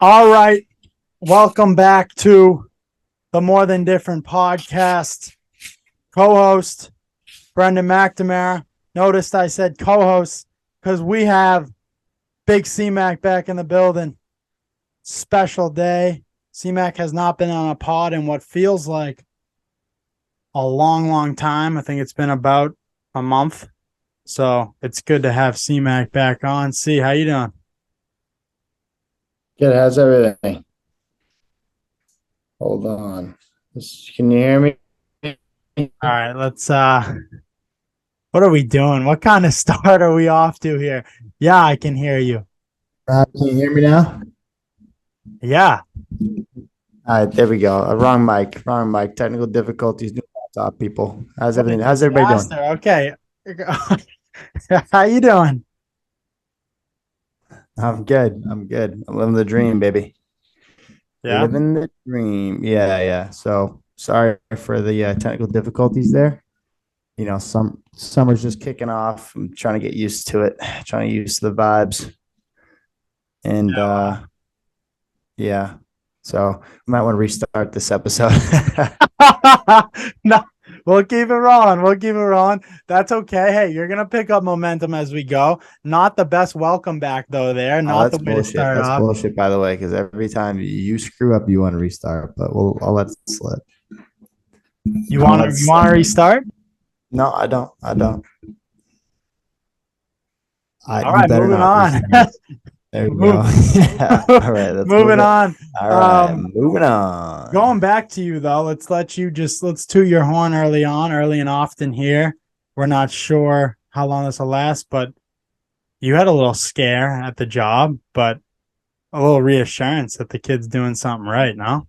All right. Welcome back to the More Than Different podcast. Co-host Brendan McNamara. Noticed I said co-host because we have Big C-Mac back in the building. Special day. C-Mac has not been on a pod in what feels like a long time. I think it's been about a month. So it's good to have C-Mac back on. C, how you doing? Good. How's everything? Hold on. Can you hear me? All right, let's what are we doing? What kind of start are we off to here? Yeah, I can hear you. Can you hear me now? Yeah. All right, there we go. Wrong mic. Wrong mic. Technical difficulties. New laptop, people. How's everything? How's everybody doing? Okay. How you doing? I'm good. I'm good. I'm living the dream, baby. Yeah. Living the dream. Yeah. So sorry for the technical difficulties there. Summer's just kicking off. I'm trying to get used to it. Trying to get used to the vibes. And yeah. So I might want to restart this episode. No, we'll keep it rolling. We'll keep it rolling. That's okay. Hey, you're gonna pick up momentum as we go. Not the best welcome back though. There, Oh, not the that's way to bullshit. start That's off. bullshit, by the way, because every time you screw up, you want to restart. But I'll let it slip. You want to restart? No, I don't. All You right, better moving not on. restart. There we go. Yeah. All right. Let's Moving on. All right. Moving on. Going back to you though, let's toot your horn early and often here. We're not sure how long this will last, but you had a little scare at the job, but a little reassurance that the kid's doing something right, no?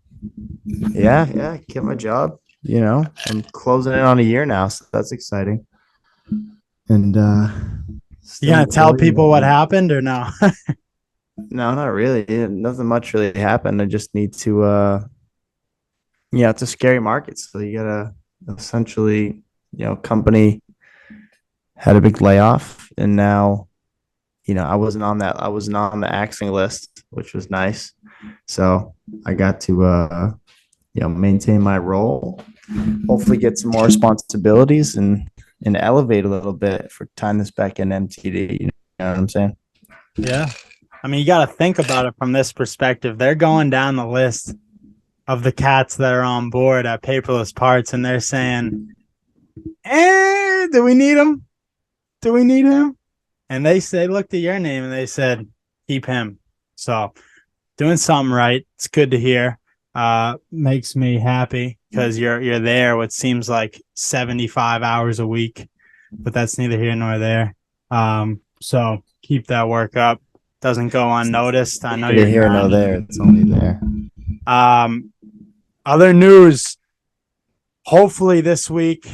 Yeah. Get my job. I'm closing in on a year now, so that's exciting. And You gonna tell people what happened or no? No, not really. Nothing much really happened. I just need to it's a scary market. So you gotta essentially, company had a big layoff, and now, I wasn't on the axing list, which was nice. So I got to maintain my role, hopefully get some more responsibilities and elevate a little bit for time this back in MTD. You know what I'm saying? Yeah. I mean, you got to think about it from this perspective. They're going down the list of the cats that are on board at Paperless Parts, and they're saying, do we need him? Do we need him? And they looked at your name and they said, keep him. So doing something right. It's good to hear. Makes me happy because you're there what seems like 75 hours a week, but that's neither here nor there. So keep that work up. Doesn't go unnoticed. I know you're here nor there. It's only there. Other news. Hopefully this week,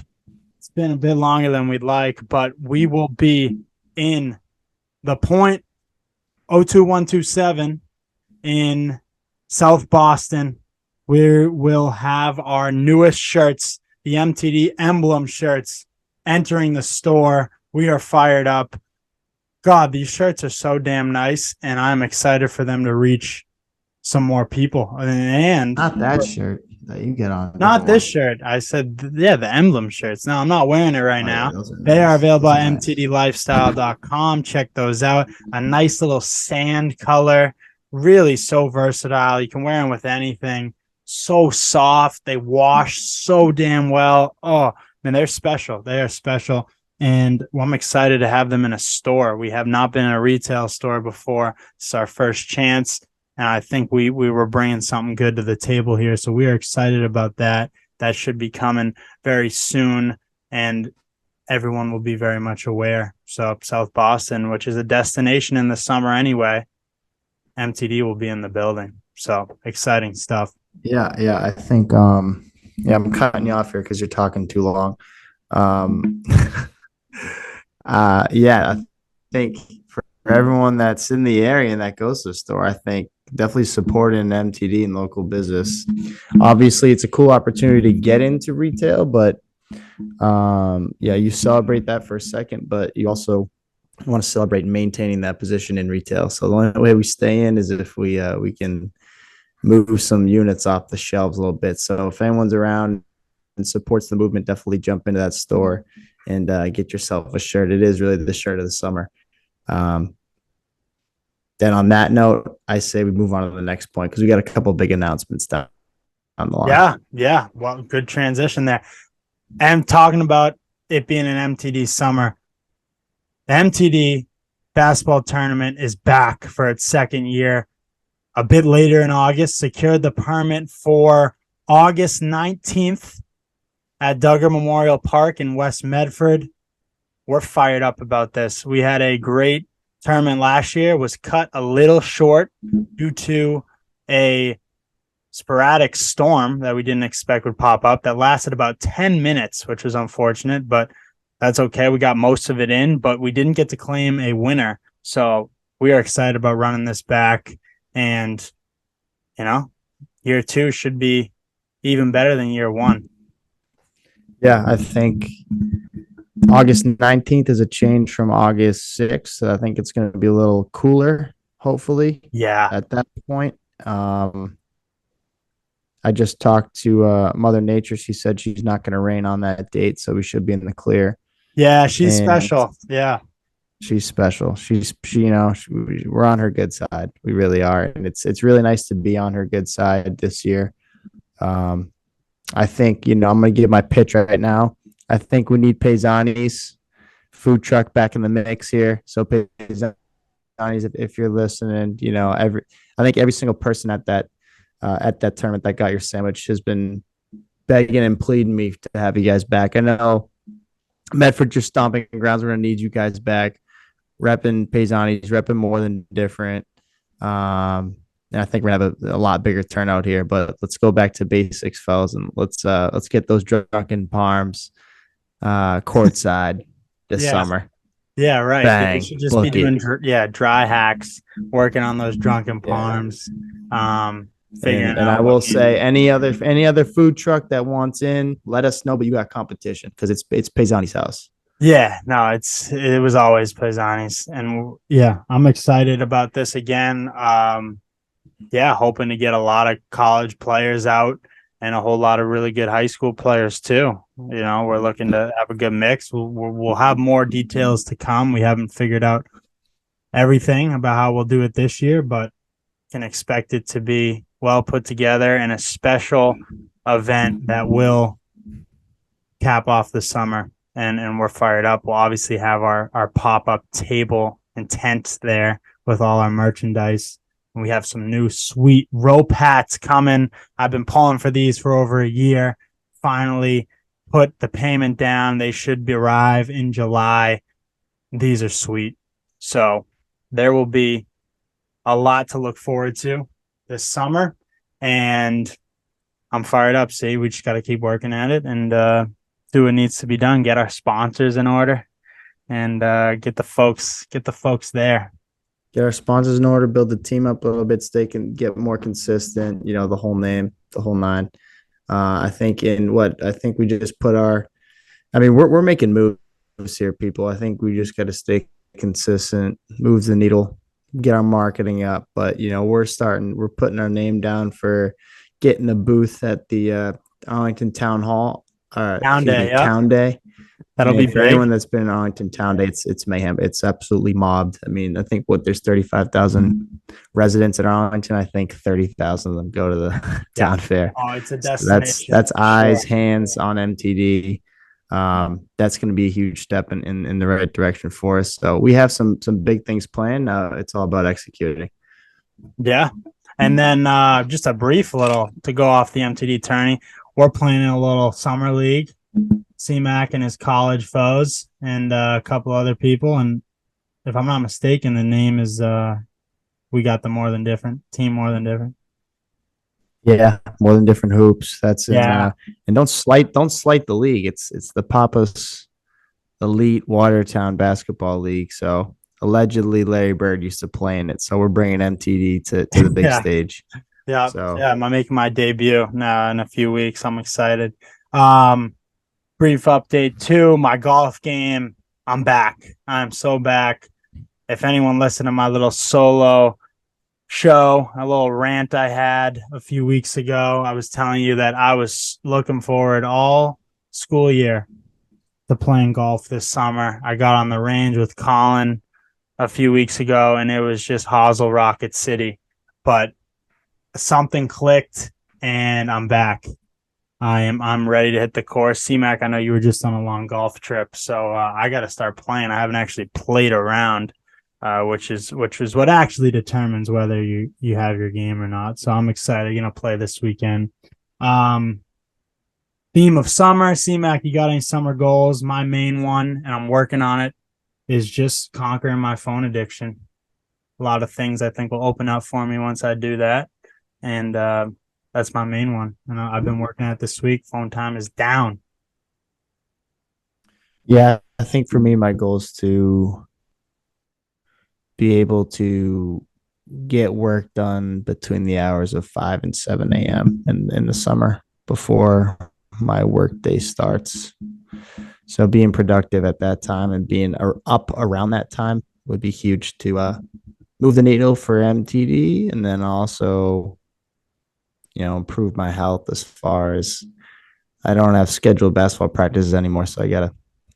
it's been a bit longer than we'd like, but we will be in the Point 02127 in South Boston. We will have our newest shirts, the MTD emblem shirts, entering the store. We are fired up. God, these shirts are so damn nice, and I'm excited for them to reach some more people. And not that shirt that you get on. Not this shirt. I said, the emblem shirts. No, I'm not wearing it right now. Yeah, they are available at mtdlifestyle.com. Check those out. A nice little sand color. Really so versatile. You can wear them with anything. So soft. They wash so damn well. Oh, man, they're special. They are special. And I'm excited to have them in a store. We have not been in a retail store before. It's our first chance. And I think we were bringing something good to the table here. So we are excited about that. That should be coming very soon. And everyone will be very much aware. So South Boston, which is a destination in the summer anyway, MTD will be in the building. So exciting stuff. Yeah. I think, I'm cutting you off here because you're talking too long. I think for everyone that's in the area and that goes to the store, I think definitely supporting MTD and local business. Obviously, it's a cool opportunity to get into retail, but you celebrate that for a second, but you also want to celebrate maintaining that position in retail. So the only way we stay in is if we can move some units off the shelves a little bit. So if anyone's around and supports the movement, definitely jump into that store and get yourself a shirt. It is really the shirt of the summer. Um, then on that note, I say we move on to the next point because we got a couple big announcements down the line. Yeah. Well, good transition there. And talking about it being an MTD summer, the MTD Basketball Tournament is back for its second year. A bit later in August, secured the permit for August 19th at Duggar Memorial Park in West Medford. We're fired up about this. We had a great tournament last year, was cut a little short due to a sporadic storm that we didn't expect would pop up that lasted about 10 minutes, which was unfortunate, but that's okay. We got most of it in, but we didn't get to claim a winner. So we are excited about running this back. And, year 2 should be even better than year 1. Yeah, I think August 19th is a change from August 6th. So I think it's going to be a little cooler, hopefully. Yeah. At that point. I just talked to Mother Nature. She said she's not going to rain on that date, so we should be in the clear. Yeah, she's special. Yeah. She's special. We're on her good side. We really are. And it's really nice to be on her good side this year. I think, I'm going to give my pitch right now. I think we need Paisani's food truck back in the mix here. So Paisani's, if you're listening, I think every single person at that tournament that got your sandwich has been begging and pleading me to have you guys back. I know Medford, your stomping grounds, we're going to need you guys back. Repping Paisani's, repping More Than Different. And I think we're going to have a lot bigger turnout here, but let's go back to basics, fellas, and let's get those drunken parms courtside this summer. Yeah, right. Bang. We should just be doing dry hacks, working on those drunken parms. And I will say any other food truck that wants in, let us know, but you got competition because it's Paisani's house. Yeah, no, it was always Paisani's. And I'm excited about this again. Hoping to get a lot of college players out and a whole lot of really good high school players too. We're looking to have a good mix. We'll have more details to come. We haven't figured out everything about how we'll do it this year, but can expect it to be well put together and a special event that will cap off the summer. And we're fired up. We'll obviously have our pop-up table and tent there with all our merchandise. We have some new sweet rope hats coming. I've been pulling for these for over a year. Finally put the payment down. They should arrive in July. These are sweet. So there will be a lot to look forward to this summer. And I'm fired up. See, we just got to keep working at it and do what needs to be done. Get our sponsors in order and get the folks there. Get our sponsors in order, build the team up a little bit so they can get more consistent, the whole nine. I think we just put we're making moves here, people. I think we just got to stay consistent, move the needle, get our marketing up. But, we're putting our name down for getting a booth at the Arlington Town Hall. Town Day. That'll be for great. anyone that's been in Arlington Town Day. It's mayhem. It's absolutely mobbed. I think there's 35,000 residents in Arlington. I think 30,000 of them go to the town fair. Oh, it's a destination. So that's eyes, hands on MTD. That's going to be a huge step in the right direction for us. So we have some big things planned. It's all about executing. Yeah. And then just a brief little to go off the MTD tourney. We're playing a little summer league. C-Mac and his college foes and a couple other people. And if I'm not mistaken, the name is we got the More Than Different team. More Than Different. Yeah, More Than Different hoops. That's it. Yeah. And don't slight the league. It's the Papa's Elite Watertown Basketball League. So allegedly Larry Bird used to play in it. So we're bringing MTD to the big stage. Yeah. So I'm making my debut now in a few weeks. I'm excited. Brief update too. My golf game. I'm back. I'm so back. If anyone listened to my little solo show, a little rant I had a few weeks ago, I was telling you that I was looking forward all school year to playing golf this summer. I got on the range with Colin a few weeks ago, and it was just Hosel Rocket City. But something clicked, and I'm back. I'm ready to hit the course. C-Mac, I know you were just on a long golf trip, so I got to start playing. I haven't actually played around, which is what actually determines whether you have your game or not. So I'm excited. Gonna play this weekend. Theme of summer, C-Mac, you got any summer goals? My main one, and I'm working on it, is just conquering my phone addiction. A lot of things I think will open up for me once I do that, and that's my main one. And I've been working at it this week. Phone time is down. Yeah, I think for me, my goal is to be able to get work done between the hours of 5 and 7 a.m. in the summer before my work day starts. So being productive at that time and being up around that time would be huge to move the needle for MTD, and then also, improve my health as far as I don't have scheduled basketball practices anymore. So I got to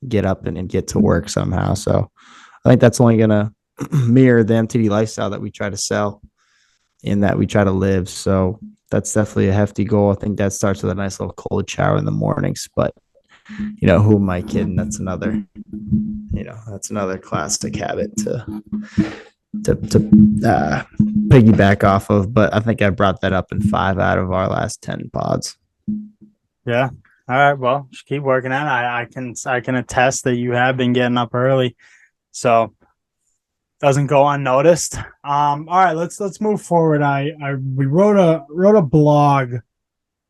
get up and get to work somehow. So I think that's only going to mirror the MTD lifestyle that we try to sell and that we try to live. So that's definitely a hefty goal. I think that starts with a nice little cold shower in the mornings, but who am I kidding? That's another classic habit to piggyback off of. But I think I brought that up in 5 out of our last 10 pods. Yeah. All right. Well, just keep working at it. I can attest that you have been getting up early, so doesn't go unnoticed. All right. Let's move forward. We wrote a blog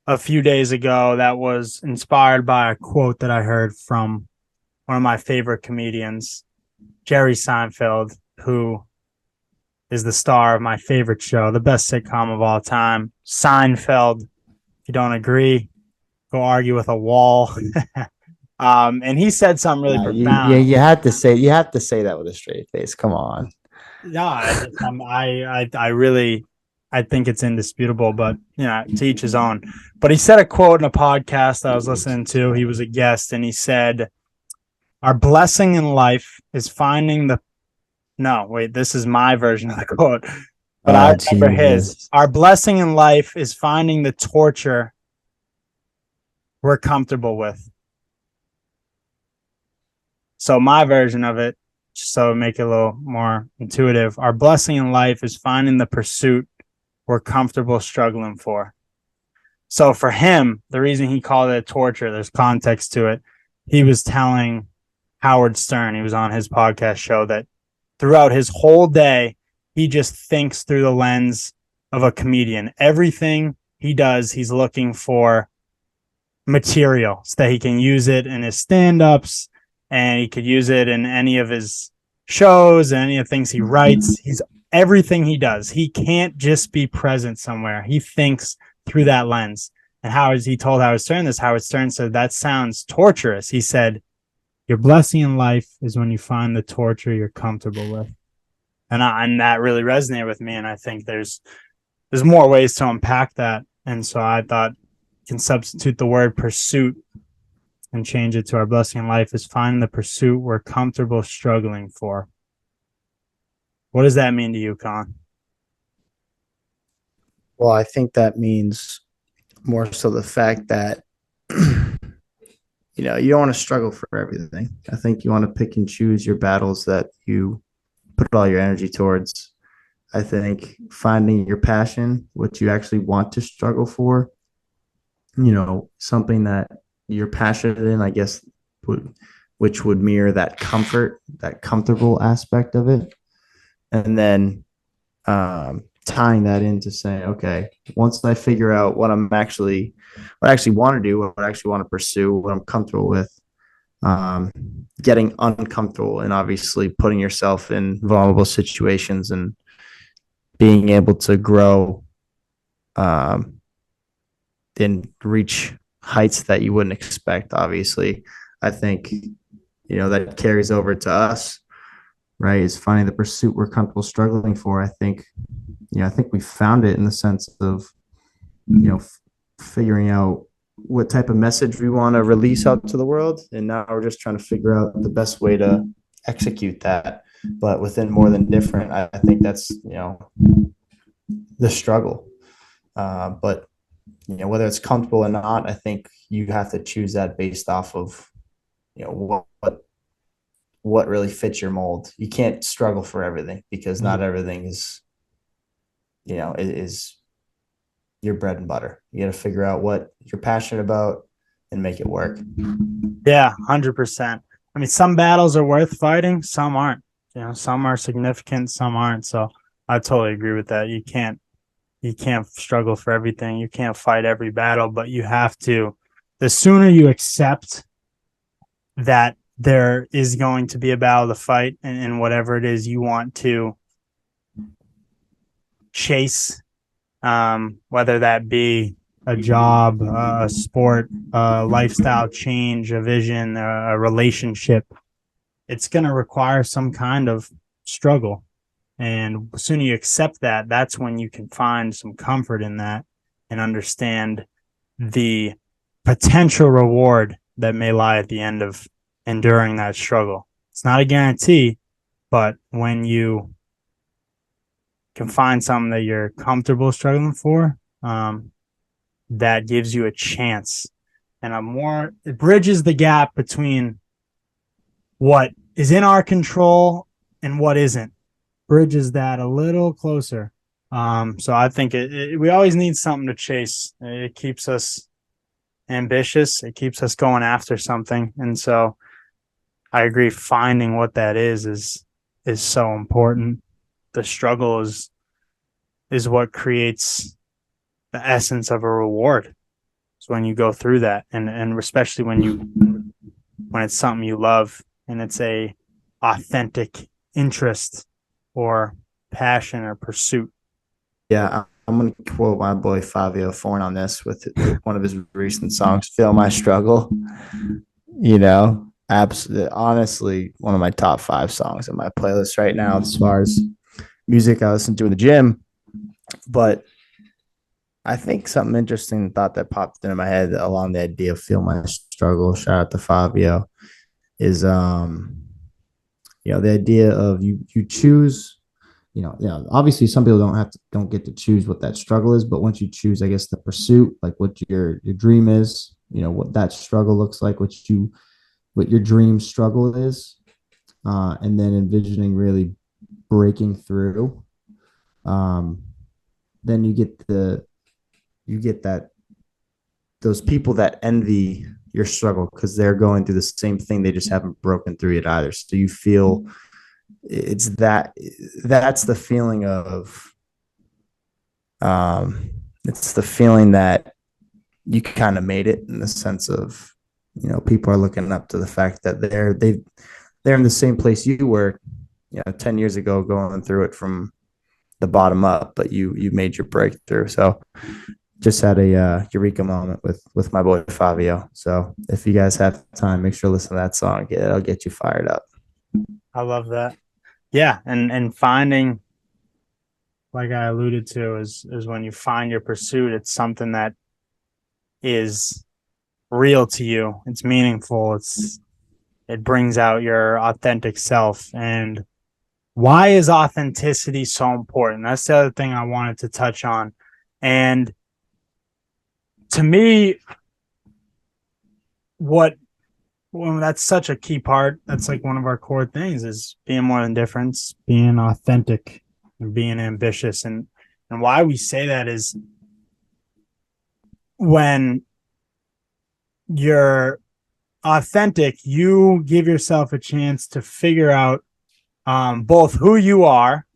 a few days ago that was inspired by a quote that I heard from one of my favorite comedians, Jerry Seinfeld, who is the star of my favorite show, the best sitcom of all time, Seinfeld. If you don't agree, go argue with a wall. And he said something really profound. You had to say that with a straight face. Come on. No, I really think it's indisputable, but to each his own. But he said a quote in a podcast that I was listening to. He was a guest, and he said, "Our blessing in life is finding the." No, wait, this is my version of the quote, but I remember his. Our blessing in life is finding the torture we're comfortable with. So my version of it, just so make it a little more intuitive, our blessing in life is finding the pursuit we're comfortable struggling for. So for him, the reason he called it torture, there's context to it. He was telling Howard Stern, he was on his podcast show, that throughout his whole day, he just thinks through the lens of a comedian. Everything he does, he's looking for material so that he can use it in his stand-ups, and he could use it in any of his shows and any of the things he writes. Everything he does, he can't just be present somewhere. He thinks through that lens. And he told Howard Stern this. Howard Stern said, that sounds torturous. He said, your blessing in life is when you find the torture you're comfortable with. And that really resonated with me. And I think there's more ways to unpack that. And so I thought you can substitute the word pursuit and change it to our blessing in life is finding the pursuit we're comfortable struggling for. What does that mean to you, Colin? Well, I think that means more so the fact that you don't want to struggle for everything. I think you want to pick and choose your battles that you put all your energy towards. I think finding your passion, what you actually want to struggle for, something that you're passionate in, I guess, which would mirror that comfortable aspect of it. And then tying that into saying, okay, once I figure out what I actually want to do, what I actually want to pursue, what I'm comfortable with, getting uncomfortable and obviously putting yourself in vulnerable situations and being able to grow and reach heights that you wouldn't expect. Obviously, I think that carries over to us, right? Is finding the pursuit we're comfortable struggling for. I think we found it in the sense of, figuring out what type of message we want to release out to the world. And now we're just trying to figure out the best way to execute that. But within more than different, I think that's, the struggle. But, whether it's comfortable or not, I think you have to choose that based off of, what really fits your mold. You can't struggle for everything because not everything is your bread and butter. You got to figure out what you're passionate about and make it work. Yeah, 100%. I mean, some battles are worth fighting, some aren't. Some are significant, some aren't. So I totally agree with that. You can't struggle for everything. You can't fight every battle, but you have to. The sooner you accept that there is going to be a battle to fight and whatever it is you want to chase, whether that be a job, a sport, a lifestyle change, a vision, a relationship, it's going to require some kind of struggle. And as soon as you accept that, that's when you can find some comfort in that and understand the potential reward that may lie at the end of enduring that struggle. It's not a guarantee, but when you can find something that you're comfortable struggling for, that gives you a chance and it bridges the gap between what is in our control and what isn't. Bridges that a little closer. So I think we always need something to chase. It keeps us ambitious. It keeps us going after something. And so I agree. Finding what that is so important. The struggle is what creates the essence of a reward. So when you go through that, and especially when it's something you love and it's a authentic interest or passion or pursuit. Yeah, I'm going to quote my boy Fabio Forn on this with one of his recent songs, Feel My Struggle. Absolutely, honestly, one of my top 5 songs in my playlist right now as far as music I listen to in the gym. But I think something interesting thought that popped into my head along the idea of Feel My Struggle, shout out to Fabio, is the idea of you choose, obviously some people don't get to choose what that struggle is, but once you choose, I guess, the pursuit, like what your dream is, what that struggle looks like, what your dream struggle is, and then envisioning really breaking through, then you get that those people that envy your struggle because they're going through the same thing. They just haven't broken through it either. So you feel that's the feeling of, it's the feeling that you kind of made it, in the sense of, people are looking up to the fact that they're in the same place you were, 10 years ago, going through it from the bottom up, but you made your breakthrough. So just had a eureka moment with my boy Fabio. So if you guys have time, make sure to listen to that song. It'll get you fired up. I love that. Yeah, and finding, like I alluded to, is when you find your pursuit, it's something that is real to you. It's meaningful. It brings out your authentic self. And why is authenticity so important? That's the other thing I wanted to touch on. And to me, that's such a key part. That's like one of our core things, is being more than difference, being authentic, and being ambitious. And why we say that is when you're authentic, you give yourself a chance to figure out both who you are,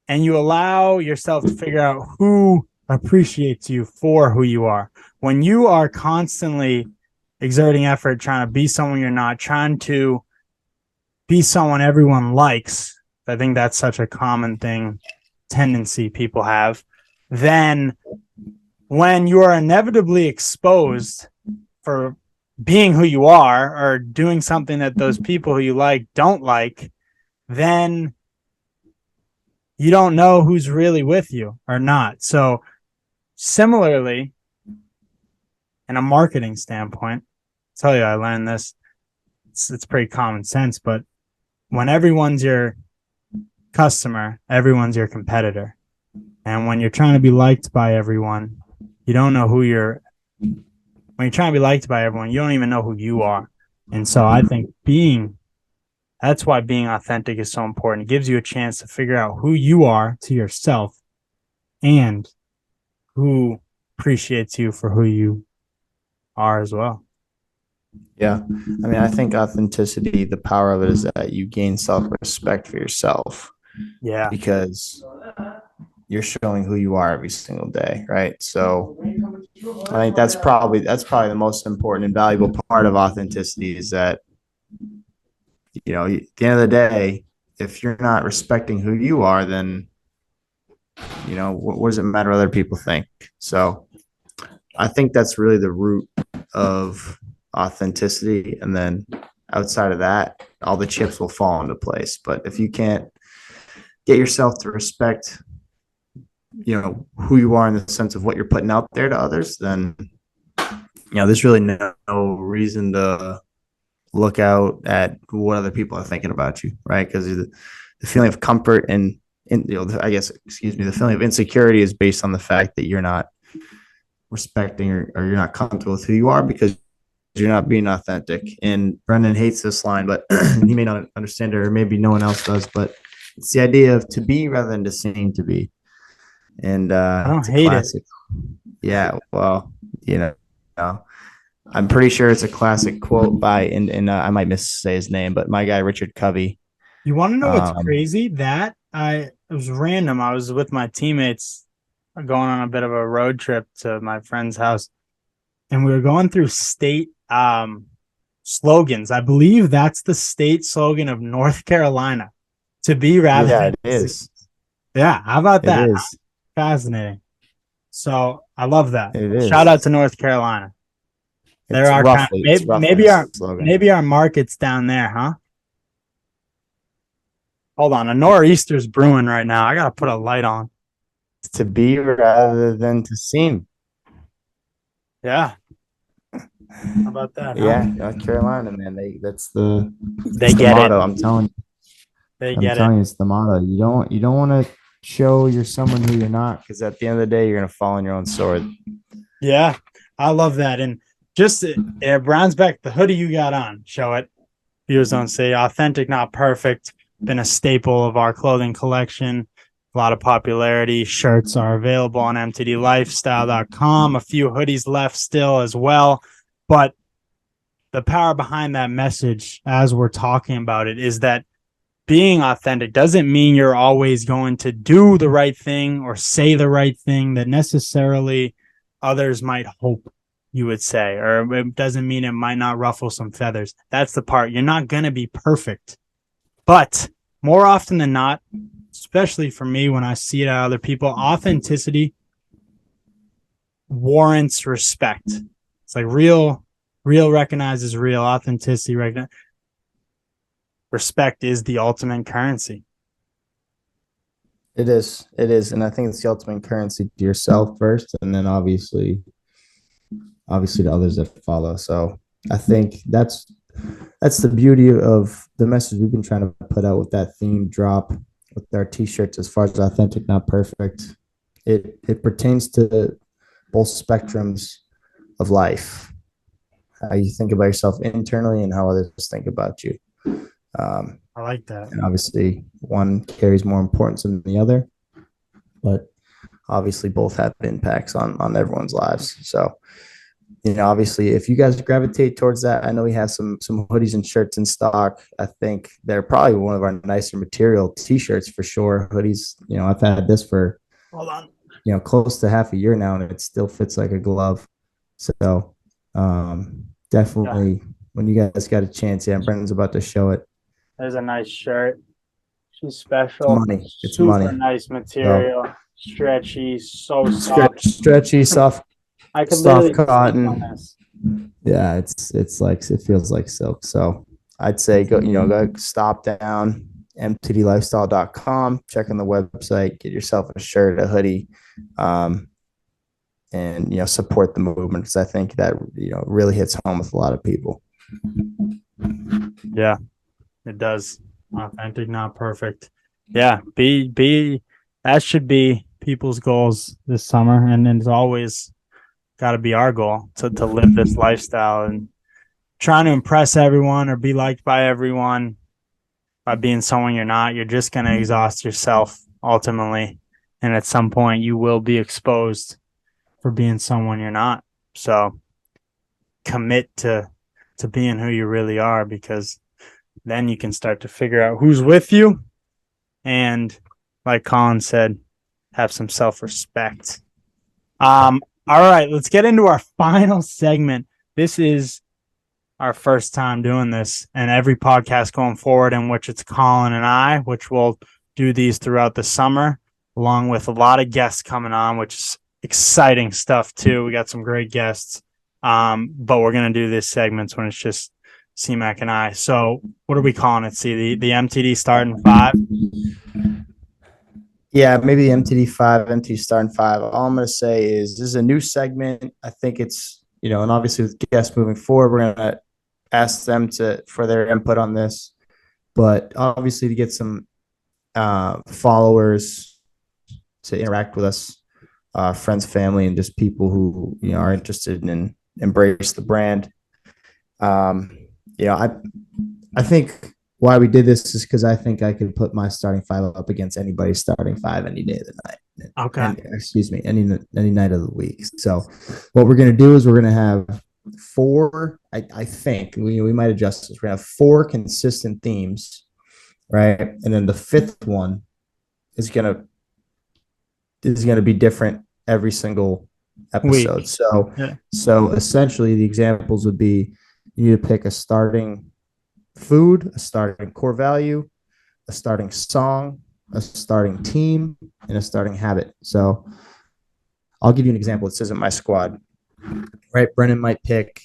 and you allow yourself to figure out who appreciates you for who you are. When you are constantly exerting effort, trying to be someone you're not, trying to be someone everyone likes, I think that's such a common tendency people have, then when you are inevitably exposed for being who you are or doing something that those people who you like don't like, then you don't know who's really with you or not. So similarly, in a marketing standpoint, I'll tell you, I learned this. It's pretty common sense, but when everyone's your customer, everyone's your competitor. And when you're trying to be liked by everyone, you don't know who you're. When you're trying to be liked by everyone, you don't even know who you are. And so I think that's why being authentic is so important. It gives you a chance to figure out who you are to yourself and who appreciates you for who you are as well. Yeah. I mean, I think authenticity, the power of it is that you gain self-respect for yourself. Yeah. Because you're showing who you are every single day, right? So I think that's probably the most important and valuable part of authenticity is that, at the end of the day, if you're not respecting who you are, then what does it matter what other people think? So I think that's really the root of authenticity. And then outside of that, all the chips will fall into place. But if you can't get yourself to respect, who you are in the sense of what you're putting out there to others, then, there's really no reason to look out at what other people are thinking about you, right? Because the feeling of comfort and, the feeling of insecurity is based on the fact that you're not respecting or you're not comfortable with who you are because you're not being authentic. And Brendan hates this line, but he may not understand it, or maybe no one else does, but it's the idea of to be rather than to seem to be. And I don't it's a hate classic. Yeah, well, I'm pretty sure it's a classic quote by, and I might missay his name, but my guy Richard Covey. You want to know what's crazy? It was random. I was with my teammates going on a bit of a road trip to my friend's house, and we were going through state slogans. I believe that's the state slogan of North Carolina. To be rather. Yeah, it is. Yeah, how about that? It is. Fascinating. So I love that. It is. Shout out to North Carolina. There are maybe our markets down there, huh? Hold on, a nor'easter's brewing right now. I gotta put a light on. To be rather than to seem. Yeah. How about that? Yeah, North Carolina, man. That's the get motto. it. I'm telling you. I'm telling you, it's the motto. You don't want to show you're someone who you're not, because at the end of the day, you're gonna fall on your own sword. Yeah, I love that. And just Brown's back, the hoodie you got on, show it. Viewers don't see. Authentic, not perfect. Been a staple of our clothing collection. A lot of popularity. Shirts are available on MTDLifestyle.com. A few hoodies left still as well. But the power behind that message, as we're talking about it, is that being authentic doesn't mean you're always going to do the right thing or say the right thing that necessarily others might hope you would say, or it doesn't mean it might not ruffle some feathers. That's the part. You're not going to be perfect. But more often than not, especially for me, when I see it out of other people, authenticity warrants respect. It's like real recognizes real. Authenticity respect is the ultimate currency. It is. And I think it's the ultimate currency to yourself first, and then obviously to others that follow. So I think that's the beauty of the message we've been trying to put out with that theme drop with our t-shirts. As far as authentic, not perfect, it pertains to both spectrums of life, how you think about yourself internally and how others think about you. I like that. And obviously one carries more importance than the other, but obviously both have impacts on everyone's lives. So, obviously if you guys gravitate towards that, I know we have some hoodies and shirts in stock. I think they're probably one of our nicer material t-shirts for sure. Hoodies, I've had this for close to half a year now, and it still fits like a glove. So definitely when you guys got a chance, Brendan's about to show it. There's a nice shirt. She's special. It's super money. Nice material. Stretchy, so soft. Stretchy, soft. I could soft cotton. Yeah, it's like it feels like silk. So I'd say go stop down mtdlifestyle.com, check on the website, get yourself a shirt, a hoodie, um, and support the movement because I think that really hits home with a lot of people. Yeah, it does. Authentic, not perfect. Yeah, be that should be people's goals this summer, and it's always got to be our goal to live this lifestyle and trying to impress everyone or be liked by everyone by being someone you're not. You're just going to exhaust yourself ultimately, and at some point you will be exposed for being someone you're not. So commit to being who you really are, because then you can start to figure out who's with you and, like Colin said, have some self-respect. All right, let's get into our final segment. This is our first time doing this, and every podcast going forward in which it's Colin and I, which will do these throughout the summer, along with a lot of guests coming on, which is exciting stuff too. We got some great guests. But we're gonna do this segments when it's just C-Mac and I. So what are we calling it? See, the MTD starting 5. Yeah, maybe the MTD 5, MTD starting 5. All I'm going to say is this is a new segment. I think it's, and obviously with guests moving forward, we're going to ask them for their input on this. But obviously to get some followers to interact with us, friends, family, and just people who, are interested in embrace the brand. I think why we did this is because I think I could put my starting 5 up against anybody's starting 5 any day of the night. Okay. And, excuse me, any night of the week. So what we're going to do is we're going to have 4, I think we might adjust this. We're going to have 4 consistent themes, right? And then the 5th one is going to be different every single episode. Week. So essentially the examples would be you need to pick a starting food, a starting core value, a starting song, a starting team, and a starting habit. So I'll give you an example. This isn't my squad, right? Brennan might pick,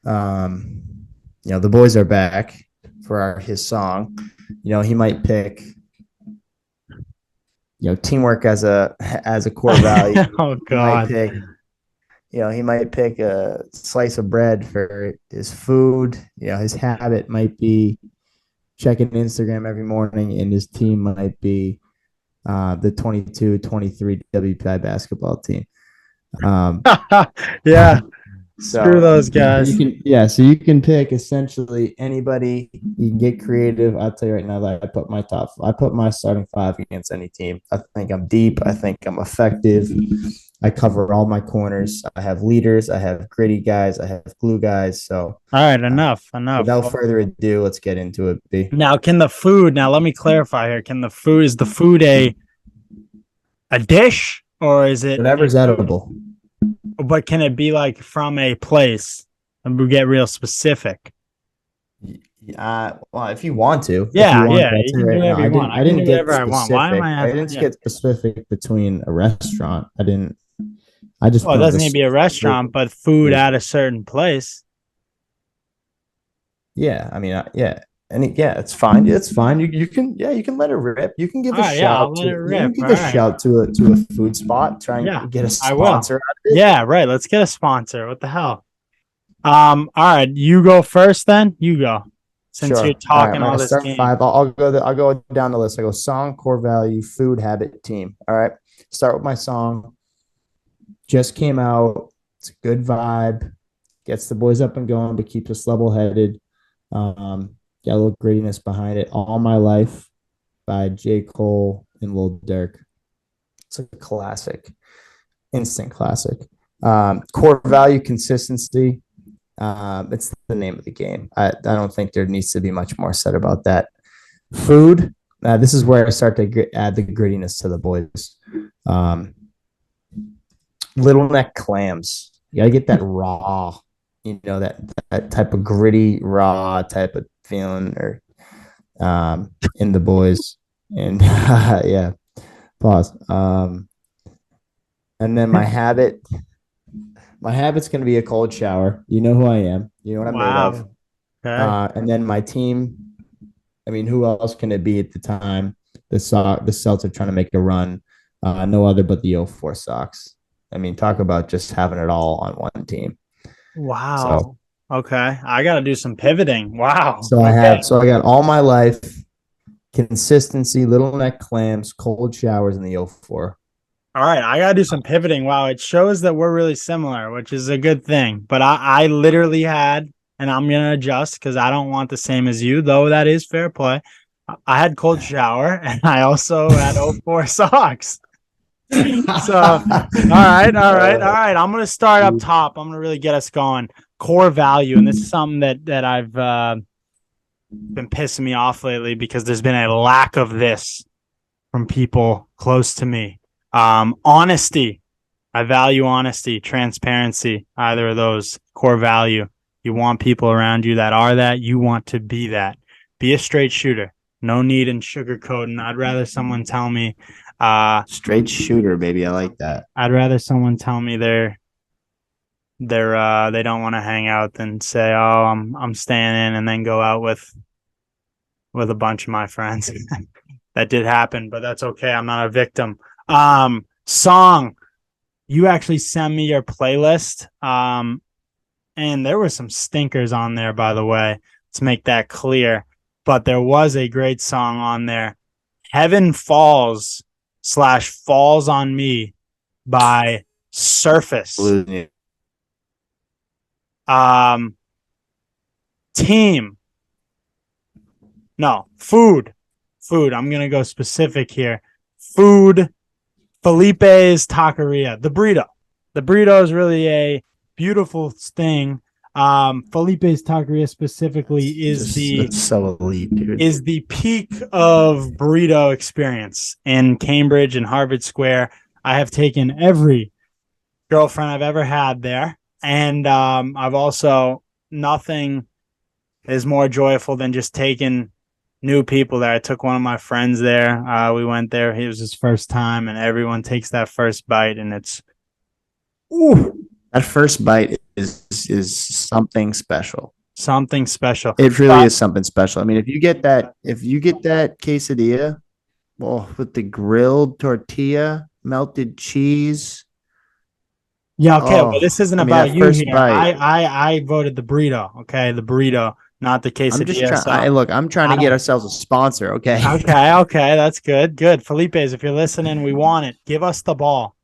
the boys are back for his song. He might pick, teamwork as a core value. Oh God. He might pick a slice of bread for his food. His habit might be checking Instagram every morning, and his team might be the 22-23 WPI basketball team. Yeah. So screw those guys. So you can pick essentially anybody. You can get creative. I'll tell you right now that I put my starting 5 against any team. I think I'm deep. I think I'm effective. I cover all my corners. I have leaders. I have gritty guys. I have glue guys. So all right, enough. Without further ado, let's get into it. B. Now, let me clarify here. Is the food a dish, or is it whatever's edible? But can it be like from a place? And we get real specific. Well, if you want to. Yeah, you can do whatever you want. I didn't get specific. Why am I? I didn't get specific between a restaurant. I just. Well, it doesn't need to be a restaurant, but food at a certain place. Yeah, I mean, yeah. It's fine. It's fine. You can let it rip. You can give a shout to a food spot. Try and get a sponsor out of it. Yeah, right. Let's get a sponsor. What the hell? All right, you go first. Then you go. Since you're talking all this game. 5. I'll go down the list. I go song, core value, food, habit, team. All right. Start with my song. Just came out. It's a good vibe. Gets the boys up and going, but keeps us level headed. Got a little grittiness behind it. All My Life by J. Cole and Lil Durk. It's a classic, instant classic. Core value, consistency. It's the name of the game. I don't think there needs to be much more said about that. Food. This is where I start to add the grittiness to the boys. Little neck clams. You gotta get that raw. That type of gritty, raw type of feeling or in the boys. And yeah, pause. And then my habit My habit's going to be a cold shower. You know who I am. You know what I'm made of. Wow. Okay. And then my team. I mean, who else can it be at the time? The Celtics are trying to make a run. No other but the '04 Sox. I mean, talk about just having it all on one team. So, Wow. Okay. I got to do some pivoting. Wow. so I Okay. have, so I got all my life consistency, little neck clams, cold showers in the '04. All right. I got to do some pivoting. Wow. It shows that we're really similar, which is a good thing. But I literally had, and I'm going to adjust because I don't want the same as you, though that is fair play. I had cold shower and I also had '04 socks. So, all right. I'm going to start up top. I'm going to really get us going. Core value. And this is something that I've been pissing me off lately because there's been a lack of this from people close to me. Honesty. I value honesty, transparency, either of those core value. You want people around you that are that. You want to be that. Be a straight shooter. No need in sugarcoating. I'd rather someone tell me Straight shooter, baby. I like that. I'd rather someone tell me they don't want to hang out than say, "Oh, I'm staying in," and then go out with a bunch of my friends. That did happen, but that's okay. I'm not a victim. Song. You actually sent me your playlist. And there were some stinkers on there, by the way. Let's make that clear. But there was a great song on there. Heaven Falls / Falls on Me by Surface. Team. No, food. I'm going to go specific here. Food. Felipe's Taqueria. The burrito. The burrito is really a beautiful thing. Felipe's Taqueria specifically is so elite, dude. Is the peak of burrito experience in Cambridge and Harvard Square. I have taken every girlfriend I've ever had there, and I've also nothing is more joyful than just taking new people there. I took one of my friends there. We went there. It was his first time, and everyone takes that first bite, and it's that first bite is something special. Something special. It really is something special. I mean, if you get that quesadilla, well, with the grilled tortilla, melted cheese. Yeah, okay. Well, this isn't about you here. I voted the burrito. Okay, the burrito, not the quesadilla. I'm trying to get ourselves a sponsor. Okay. Okay. That's good. Good. Felipe's, if you're listening, we want it. Give us the ball.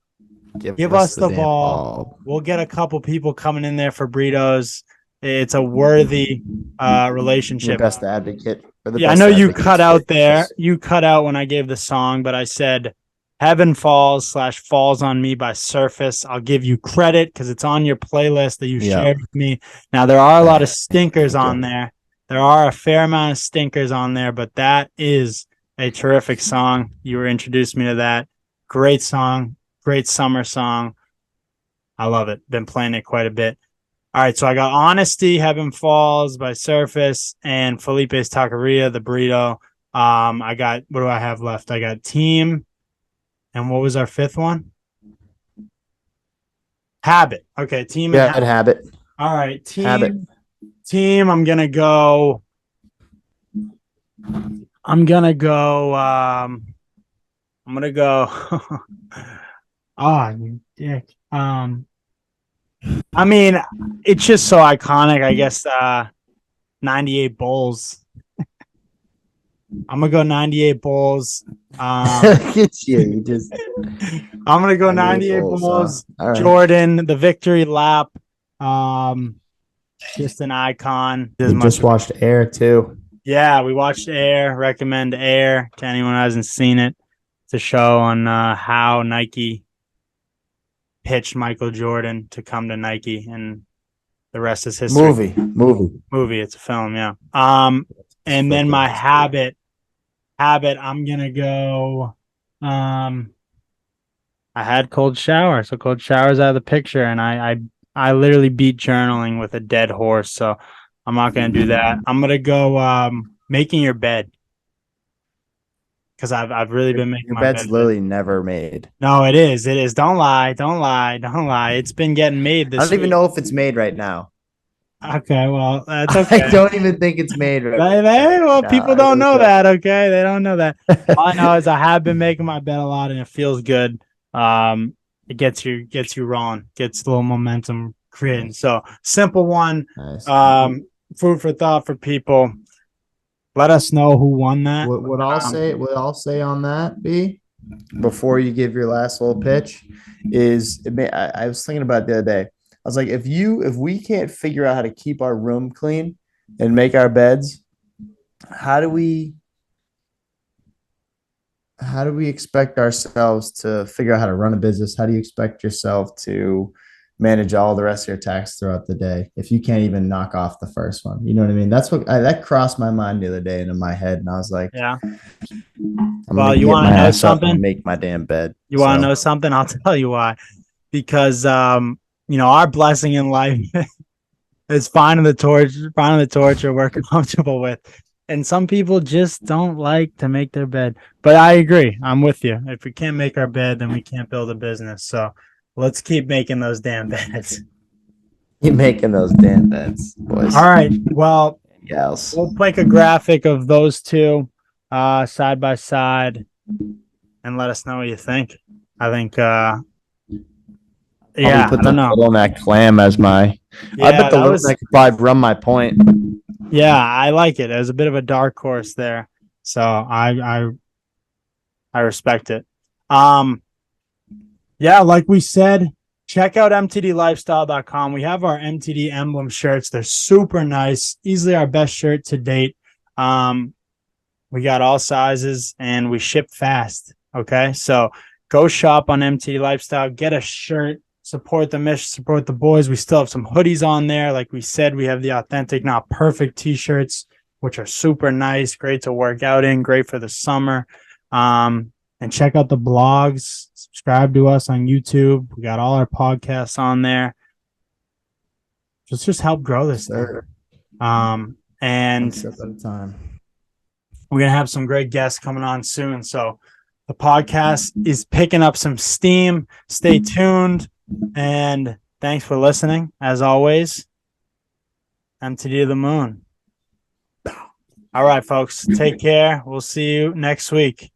Give us the ball. We'll get a couple people coming in there for burritos. It's a worthy relationship. Your best advocate. I know you cut out there. You cut out when I gave the song, but I said Heaven Falls / Falls on Me by Surface. I'll give you credit because it's on your playlist that you shared with me. Now, there are a lot of stinkers on there. There are a fair amount of stinkers on there, but that is a terrific song. You were introduced me to that. Great song. Great summer song. I love it. Been playing it quite a bit. All right, so I got Honesty, Heaven Falls by Surface, and Felipe's Taqueria, the burrito. I got, what do I have left? I got Team, and what was our fifth one? Habit. Okay, Team and Habit. All right, Team, I'm going to go, oh, you dick. I mean, it's just so iconic. I guess 98 Bulls. I'm gonna go 98 Bulls. Look at you. I'm gonna go 98 Bulls. Right. Jordan, the victory lap. Just an icon. We just watched Air too. Yeah, we watched Air. Recommend Air to anyone who hasn't seen it. It's a show on how Nike pitched Michael Jordan to come to Nike, and the rest is history. Movie. It's a film, yeah. And then my habit. I'm gonna go. I had cold shower, so cold shower's out of the picture, and I literally beat journaling with a dead horse, so I'm not gonna do that. I'm gonna go making your bed. because I've really been making Your my bed's bed. literally never made. No, it is. It is. Don't lie. Don't lie. Don't lie. It's been getting made I this don't even week. know if it's made right now. Okay, well, that's I okay. don't even think it's made right Well, now. people I don't really know don't. that. Okay, they don't know that. All I know is I have been making my bed a lot, and it feels good. It gets you rolling, gets a little momentum creating. So simple one. Nice. Food for thought for people. Let us know who won that. What I'll say on that, B, before you give your last little pitch, is I was thinking about it the other day. I was like, if we can't figure out how to keep our room clean and make our beds, how do we expect ourselves to figure out how to run a business? How do you expect yourself to manage all the rest of your tasks throughout the day if you can't even knock off the first one? You know what I mean? That crossed my mind the other day into my head, and I was like, Yeah. I'm Well, gonna you get want my to know ass up and something? make my damn bed. You want to know something? I'll tell you why. Because our blessing in life is finding the torture we're comfortable with. And some people just don't like to make their bed. But I agree. I'm with you. If we can't make our bed, then we can't build a business. So let's keep making those damn beds. Keep making those damn beds, boys All right. Well, and gals. we'll make a graphic of those two side by side and let us know what you think. I think Probably yeah, put I the don't know. littleneck clam as my. I Yeah, bet the that was littleneck could probably run my point. yeah, I like it. It was a bit of a dark horse there. So I respect it. Um Yeah, like we said, check out mtdlifestyle.com. We have our MTD emblem shirts. They're super nice, easily our best shirt to date. We got all sizes and we ship fast. Okay, so go shop on MTD Lifestyle, get a shirt, support the mission, support the boys. We still have some hoodies on there. Like we said, we have the authentic, not perfect t-shirts, which are super nice, great to work out in, great for the summer. And check out the blogs, subscribe to us on YouTube. We got all our podcasts on there. Just help grow this thing. And One step at a time. we're going to have some great guests coming on soon. So the podcast is picking up some steam. Stay tuned. And thanks for listening. As always, MTD to the moon. All right, folks. Take care. We'll see you next week.